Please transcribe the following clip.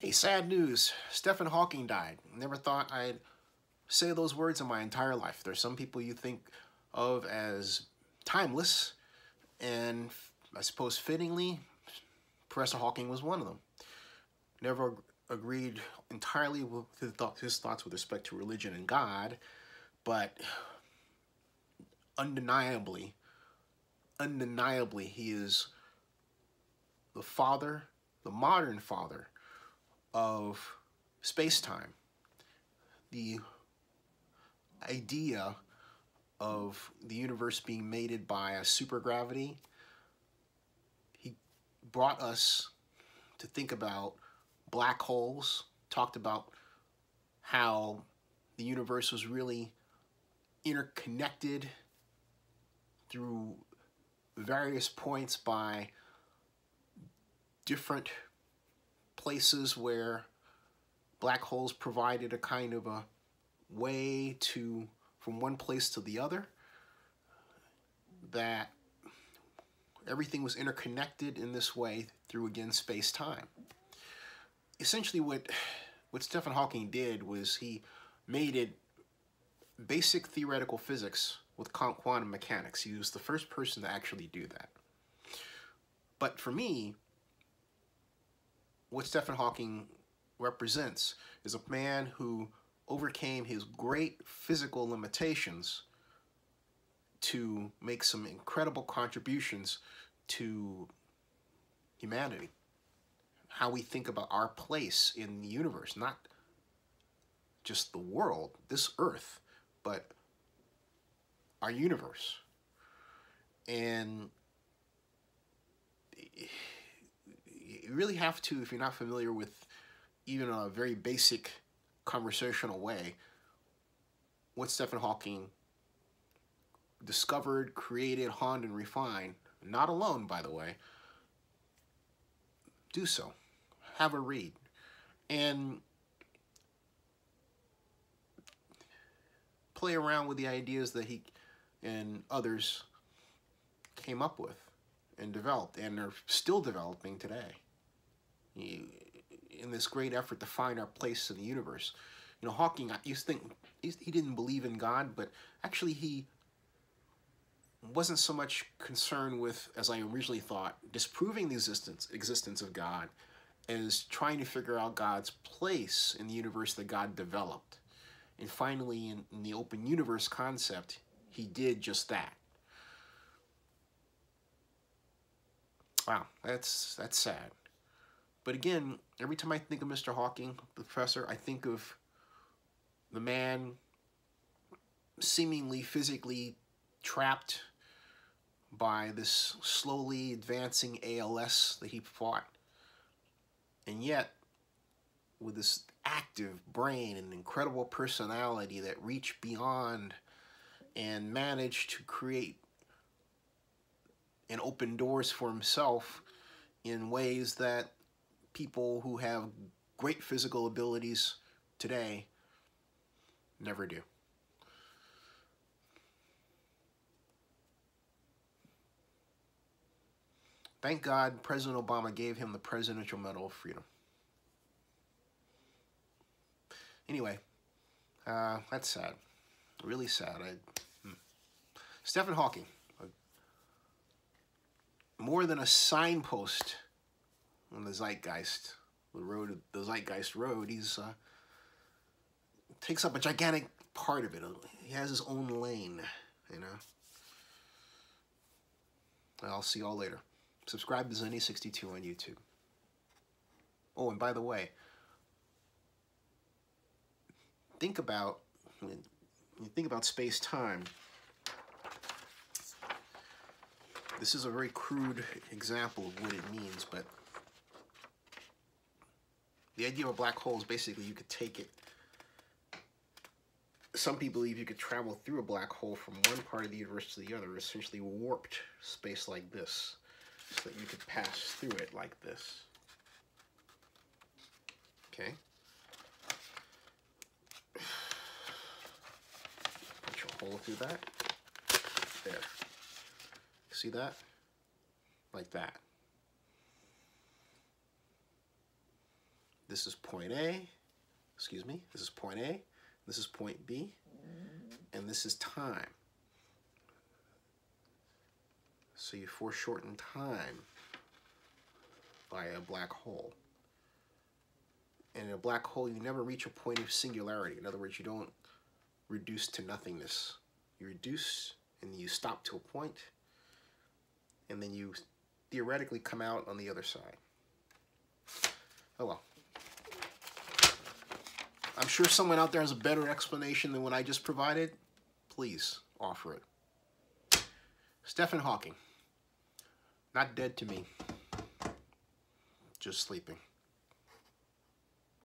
Hey, sad news. Stephen Hawking died. Never thought I'd say those words in my entire life. There's some people you think of as timeless, and I suppose fittingly, Professor Hawking was one of them. Never agreed entirely with his thoughts with respect to religion and God, but undeniably, he is the father, the modern father of space-time. The idea of the universe being mated by a supergravity, he brought us to think about black holes, talked about how the universe was really interconnected through various points by different places where black holes provided a kind of a way to, from one place to the other, that everything was interconnected in this way through, again, space-time. Essentially what Stephen Hawking did was he made it basic theoretical physics with quantum mechanics. He was the first person to actually do that. But for me, what Stephen Hawking represents is a man who overcame his great physical limitations to make some incredible contributions to humanity. How we think about our place in the universe, not just the world, this earth, but our universe. And you really have to, if you're not familiar with even a very basic conversational way, what Stephen Hawking discovered, created, honed, and refined, not alone, by the way, do so. Have a read. And play around with the ideas that he and others came up with and developed and are still developing today in this great effort to find our place in the universe. You know, Hawking, I used to think he didn't believe in God, but actually he wasn't so much concerned with, as I originally thought, disproving the existence of God as trying to figure out God's place in the universe that God developed. And finally, in the open universe concept, he did just that. Wow, that's sad. But again, every time I think of Mr. Hawking, the professor, I think of the man seemingly physically trapped by this slowly advancing ALS that he fought, and yet with this active brain and incredible personality that reached beyond and managed to create and open doors for himself in ways that people who have great physical abilities today never do. Thank God President Obama gave him the Presidential Medal of Freedom. Anyway, that's sad. Really sad. Stephen Hawking, more than a signpost on the Zeitgeist, the Zeitgeist road, he's takes up a gigantic part of it. He has his own lane, you know. I'll see y'all later. Subscribe to Zenny62 on YouTube. Oh, and by the way, think about, when you think about space-time, this is a very crude example of what it means, but the idea of a black hole is basically you could take it. Some people believe you could travel through a black hole from one part of the universe to the other, essentially warped space like this, so that you could pass through it like this. Okay? Punch a hole through that. There. See that? Like that. this is point A, excuse me, this is point A, this is point B, and this is time. So you foreshorten time by a black hole. And in a black hole, you never reach a point of singularity. In other words, you don't reduce to nothingness. You reduce and you stop to a point, and then you theoretically come out on the other side. Oh well. I'm sure someone out there has a better explanation than what I just provided. Please offer it. Stephen Hawking. Not dead to me. Just sleeping.